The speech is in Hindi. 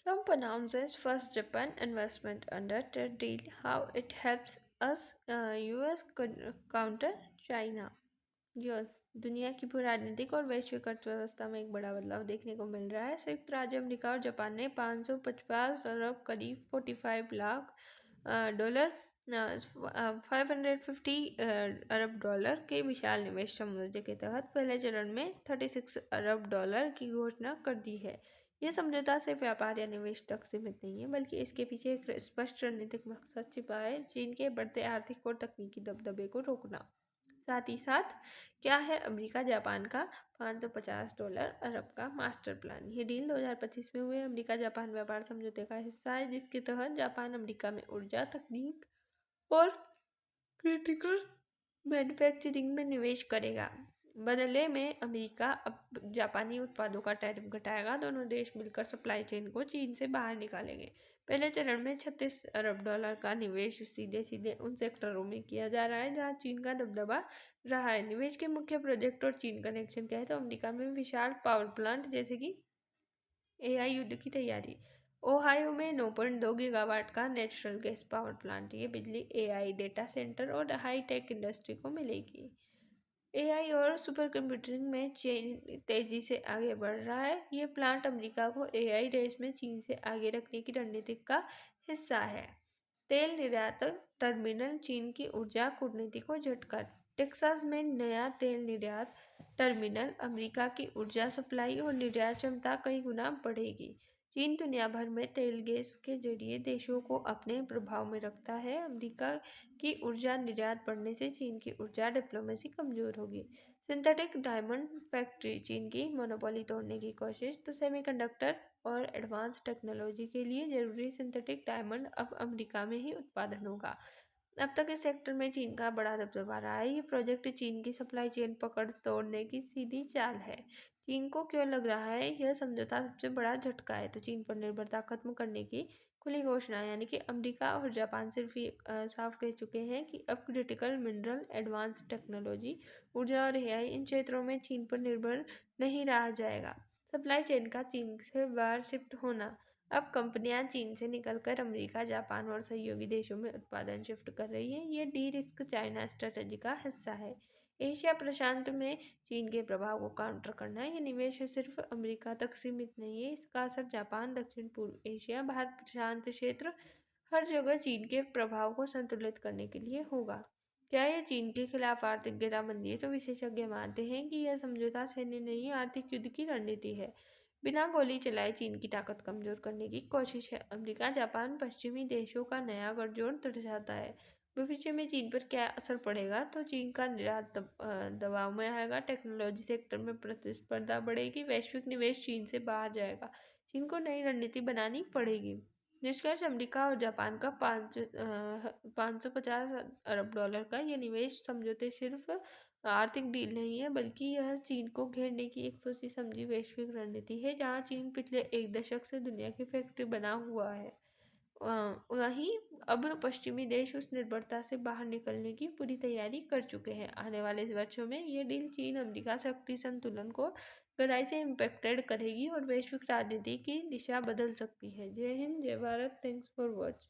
Trump announces first Japan investment under trade deal, how it helps us US counter China. US दुनिया की भू राजनीतिक और वैश्विक अर्थव्यवस्था में एक बड़ा बदलाव देखने को मिल रहा है। संयुक्त राज्य अमेरिका और जापान ने 550 अरब करीब 45 लाख डॉलर 550 अरब डॉलर के विशाल निवेश समझौते के तहत पहले चरण में 36 अरब डॉलर की घोषणा कर दी है। यह समझौता सिर्फ व्यापार या निवेश तक सीमित नहीं है, बल्कि इसके पीछे एक स्पष्ट रणनीतिक मकसद छिपा है: चीन के बढ़ते आर्थिक और तकनीकी दबदबे को रोकना। साथ ही साथ क्या है अमेरिका जापान का 550 डॉलर अरब का मास्टर प्लान। ये डील 2025 में हुए अमेरिका जापान व्यापार समझौते का हिस्सा है, जिसके तहत जापान अमेरिका में ऊर्जा तकनीक और क्रिटिकल मैन्युफैक्चरिंग में निवेश करेगा। बदले में अमेरिका अब जापानी उत्पादों का टैरिफ घटाएगा। दोनों देश मिलकर सप्लाई चेन को चीन से बाहर निकालेंगे। पहले चरण में 36 अरब डॉलर का निवेश सीधे सीधे उन सेक्टरों में किया जा रहा है जहां चीन का दबदबा रहा है। निवेश के मुख्य प्रोजेक्ट और चीन कनेक्शन क्या है, तो अमेरिका में विशाल पावर प्लांट जैसे कि एआई युद्ध की तैयारी। ओहायो में 9.2 गीगावाट का नेचुरल गैस पावर प्लांट। ये बिजली एआई डेटा सेंटर और हाई टेक इंडस्ट्री को मिलेगी। एआई और सुपर कंप्यूटिंग में चीन तेजी से आगे बढ़ रहा है। ये प्लांट अमेरिका को एआई रेस में चीन से आगे रखने की रणनीति का हिस्सा है। तेल निर्यात टर्मिनल चीन की ऊर्जा कूटनीति को झटका। टेक्सास में नया तेल निर्यात टर्मिनल अमेरिका की ऊर्जा सप्लाई और निर्यात क्षमता कई गुना बढ़ेगी। चीन दुनिया भर में तेल गैस के जरिए देशों को अपने प्रभाव में रखता है। अमेरिका की ऊर्जा निर्यात बढ़ने से चीन की ऊर्जा डिप्लोमेसी कमजोर होगी। सिंथेटिक डायमंड फैक्ट्री चीन की मोनोपोली तोड़ने की कोशिश। तो सेमीकंडक्टर और एडवांस टेक्नोलॉजी के लिए जरूरी सिंथेटिक डायमंड अब अमेरिका में ही उत्पादन होगा। अब तक इस सेक्टर में चीन का बड़ा दबदबा रहा है। ये प्रोजेक्ट चीन की सप्लाई चेन पकड़ तोड़ने की सीधी चाल है। चीन को क्यों लग रहा है यह समझौता सबसे बड़ा झटका है, तो चीन पर निर्भरता खत्म करने की खुली घोषणा, यानी कि अमेरिका और जापान सिर्फ ये साफ कह चुके हैं कि अब क्रिटिकल मिनरल, एडवांस टेक्नोलॉजी, ऊर्जा और एआई इन क्षेत्रों में चीन पर निर्भर नहीं रहा जाएगा। सप्लाई चेन का चीन से बाहर शिफ्ट होना। अब कंपनियां चीन से निकलकर अमेरिका, जापान और सहयोगी देशों में उत्पादन शिफ्ट कर रही हैं। ये डी रिस्क चाइना स्ट्रेटजी का हिस्सा है। एशिया प्रशांत में चीन के प्रभाव को काउंटर करना। ये निवेश सिर्फ अमेरिका तक सीमित नहीं है, इसका असर जापान, दक्षिण पूर्व एशिया, भारत प्रशांत क्षेत्र, हर जगह चीन के प्रभाव को संतुलित करने के लिए होगा। क्या यह चीन के खिलाफ आर्थिक घेराबंदी है, तो विशेषज्ञ मानते हैं कि यह समझौता सैन्य नहीं, आर्थिक युद्ध की रणनीति है। बिना गोली चलाए चीन की ताकत कमजोर करने की कोशिश है। अमेरिका, जापान, पश्चिमी देशों का नया गठजोड़ दर्शाता है। भविष्य में चीन पर क्या असर पड़ेगा, तो चीन का निर्यात दबाव में आएगा। टेक्नोलॉजी सेक्टर में प्रतिस्पर्धा बढ़ेगी। वैश्विक निवेश चीन से बाहर जाएगा। चीन को नई रणनीति बनानी पड़ेगी। निष्कर्ष, अमेरिका और जापान का 550 अरब डॉलर का ये निवेश समझौते सिर्फ आर्थिक डील नहीं है, बल्कि यह चीन को घेरने की एक सोची समझी वैश्विक रणनीति है, जहां चीन पिछले एक दशक से दुनिया की फैक्ट्री बना हुआ है। वहीं अब पश्चिमी देश उस निर्भरता से बाहर निकलने की पूरी तैयारी कर चुके हैं। आने वाले वर्षों में ये डील चीन अमेरिका शक्ति संतुलन को गहराई से इम्पैक्टेड करेगी और वैश्विक राजनीति की दिशा बदल सकती है। जय हिंद, जय भारत। Thanks for watch.